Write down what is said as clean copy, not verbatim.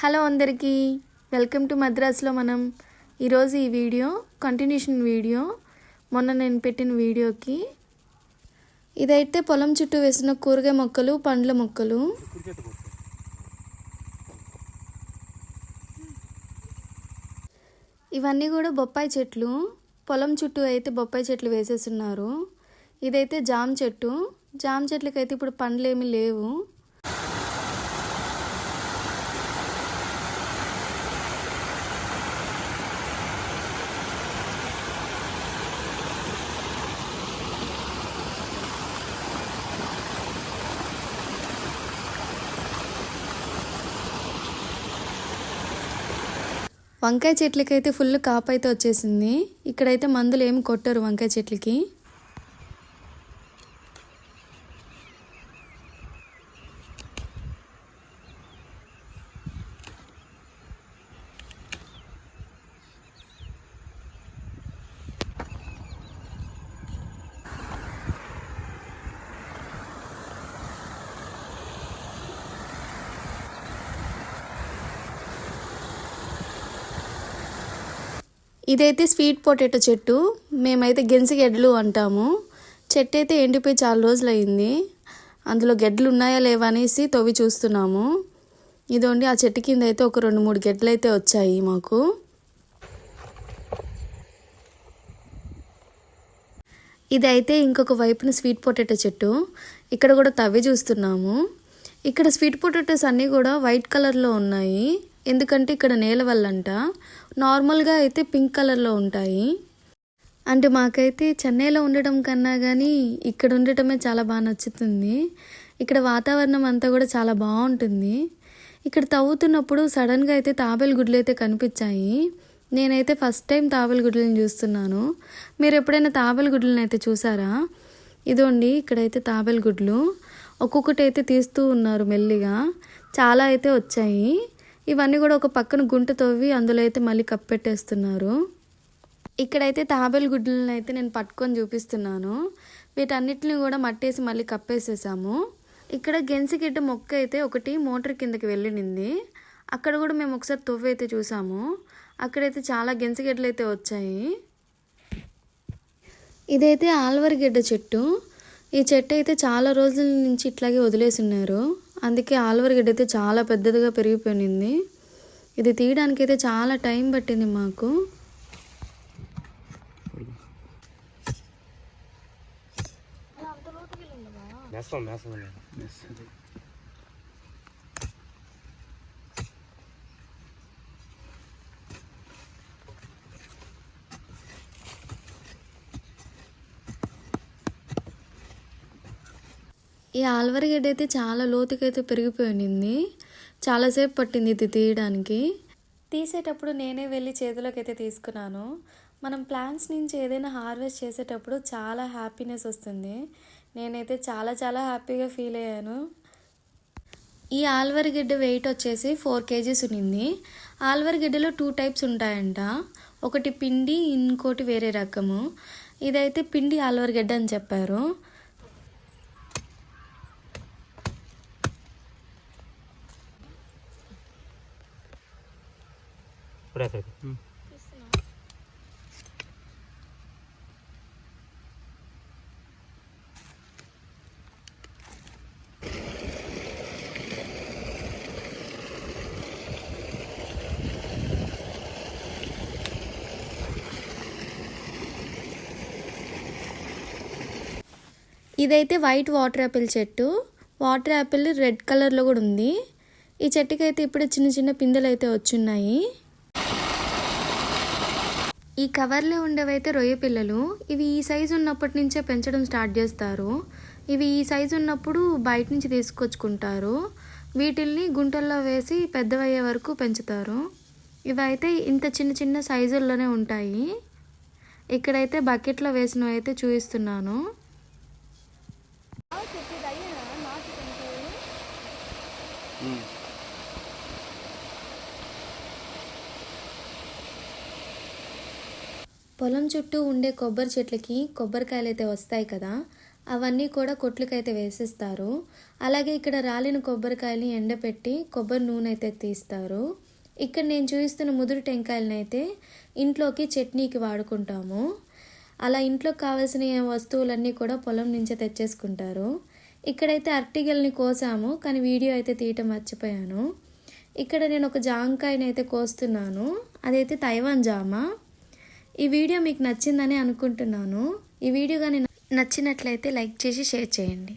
Hello అందరికీ welcome to మద్రాస్లో మనం ఈరోజు ఈ వీడియో కంటిన్యూషన్ వీడియో మొన్న నేను పెట్టిన వీడియోకి ఇదైతే పొలం చుట్టూ వేసిన కూరగాయ మొక్కలు పండ్ల మొక్కలు. ఇవన్నీ కూడా బొప్పాయి చెట్లు. పొలం చుట్టూ అయితే బొప్పాయి చెట్లు వేసేస్తున్నారు. ఇదైతే జామ చెట్టు. జామ చెట్లకైతే ఇప్పుడు పండ్లు ఏమీ లేవు. వంకాయ చెట్లకైతే ఫుల్ కాపు అయితే వచ్చేసింది. ఇక్కడైతే మందులు ఏమి కొట్టరు వంకాయ చెట్లకి. ఇదైతే స్వీట్ పొటాటో చెట్టు. మేమైతే గెంసిగెడ్లు అంటాము. చెట్టు అయితే ఎండిపోయి చాలా రోజులు అయింది. అందులో గెడ్లు ఉన్నాయా లేవా అనేసి తవ్వి చూస్తున్నాము. ఇదోండి ఆ చెట్టు కింద అయితే ఒక 2-3 గెడ్లు అయితే వచ్చాయి మాకు. ఇదైతే ఇంకొక వైపున స్వీట్ పొటాటో చెట్టు. ఇక్కడ కూడా తవ్వి చూస్తున్నాము. ఇక్కడ స్వీట్ పొటాటోస్ అన్నీ కూడా వైట్ కలర్లో ఉన్నాయి. ఎందుకంటే ఇక్కడ నేల వల్లంట. నార్మల్గా అయితే పింక్ కలర్లో ఉంటాయి. అంటే మాకైతే చెన్నైలో ఉండటం కన్నా కానీ ఇక్కడ ఉండటమే చాలా బాగా నచ్చుతుంది. ఇక్కడ వాతావరణం అంతా కూడా చాలా బాగుంటుంది. ఇక్కడ తవ్వుతున్నప్పుడు సడన్గా అయితే తాబేలు గుడ్లు అయితే కనిపించాయి. నేనైతే ఫస్ట్ టైం తాబేలు గుడ్లను చూస్తున్నాను. మీరు ఎప్పుడైనా తాబేలు గుడ్లను అయితే చూసారా? ఇదోండి ఇక్కడైతే తాబేలు గుడ్లు. ఒక్కొక్కటి అయితే తీస్తూ ఉన్నారు మెల్లిగా. చాలా అయితే వచ్చాయి. ఇవన్నీ కూడా ఒక పక్కన గుంట తవ్వి అందులో అయితే మళ్ళీ కప్పెట్టేస్తున్నారు. ఇక్కడైతే తాబేలు గుడ్లను అయితే నేను పట్టుకొని చూపిస్తున్నాను. వీటన్నిటిని కూడా మట్టేసి మళ్ళీ కప్పేసేసాము. ఇక్కడ గెంసిగడ్డ మొక్క అయితే ఒకటి మోటార్ కిందకి వెళ్ళింది. అక్కడ కూడా మేము ఒకసారి తవ్వి అయితే చూసాము. అక్కడైతే చాలా గెంసిగడ్డలు అయితే వచ్చాయి. ఇదైతే ఆల్వరగడ్డ చెట్టు. ఈ చెట్టు అయితే చాలా రోజుల నుంచి ఇట్లాగే వదిలేసి ఉన్నారు. అందుకే ఆల్వరగడ్డ అయితే చాలా పెద్దదిగా పెరిగిపోయింది. ఇది తీయడానికి అయితే చాలా టైం పట్టింది మాకు. ఈ ఆల్వరగడ్డ అయితే చాలా లోతుకైతే పెరిగిపోయింది. చాలాసేపు పట్టింది ఇది తీయడానికి. తీసేటప్పుడు నేనే వెళ్ళి చేతిలోకి అయితే తీసుకున్నాను. మనం ప్లాంట్స్ నుంచి ఏదైనా హార్వెస్ట్ చేసేటప్పుడు చాలా హ్యాపీనెస్ వస్తుంది. నేనైతే చాలా చాలా హ్యాపీగా ఫీల్ అయ్యాను. ఈ ఆల్వరగడ్డ వెయిట్ వచ్చేసి 4 kgs ఉన్నింది. ఆల్వరగడ్డలో 2 టైప్స్ ఉంటాయంట. ఒకటి పిండి, ఇంకోటి వేరే రకము. ఇదైతే పిండి ఆల్వరగడ్డ అని చెప్పారు. ఇదైతే వైట్ వాటర్ యాపిల్ చెట్టు. వాటర్ యాపిల్ రెడ్ కలర్లో కూడా ఉంది. ఈ చెట్టుకి అయితే ఇప్పుడే చిన్న చిన్న పిందెలు అయితే వచ్చున్నాయి. ఈ కవర్లో ఉండేవైతే రొయ్య పిల్లలు. ఇవి ఈ సైజు ఉన్నప్పటి నుంచే పెంచడం స్టార్ట్ చేస్తారు. ఇవి ఈ సైజు ఉన్నప్పుడు బయట నుంచి తీసుకొచ్చుకుంటారు. వీటిల్ని గుంటల్లో వేసి పెద్దవయ్యే వరకు పెంచుతారు. ఇవైతే ఇంత చిన్న చిన్న సైజుల్లోనే ఉంటాయి. ఇక్కడైతే బకెట్లో వేసినవి అయితే చూపిస్తున్నాను. పొలం చుట్టూ ఉండే కొబ్బరి చెట్లకి కొబ్బరికాయలు అయితే వస్తాయి కదా, అవన్నీ కూడా కొట్లకైతే వేసిస్తారు. అలాగే ఇక్కడ రాలిన కొబ్బరికాయలని ఎండపెట్టి కొబ్బరి నూనె అయితే తీస్తారు. ఇక్కడ నేను చూపిస్తున్న ముదురు టెంకాయలను అయితే ఇంట్లోకి చట్నీకి వాడుకుంటాము. అలా ఇంట్లోకి కావాల్సిన వస్తువులన్నీ కూడా పొలం నుంచే తెచ్చేసుకుంటారు. ఇక్కడైతే అరటిగెల్ని కోసాము, కానీ వీడియో అయితే తీయటం మర్చిపోయాను. ఇక్కడ నేను ఒక జామకాయని అయితే కోస్తున్నాను, అదైతే తైవాన్ జామ. ఈ వీడియో మీకు నచ్చిందని అనుకుంటున్నాను. ఈ వీడియో కానీ నచ్చినట్లయితే లైక్ చేసి షేర్ చేయండి.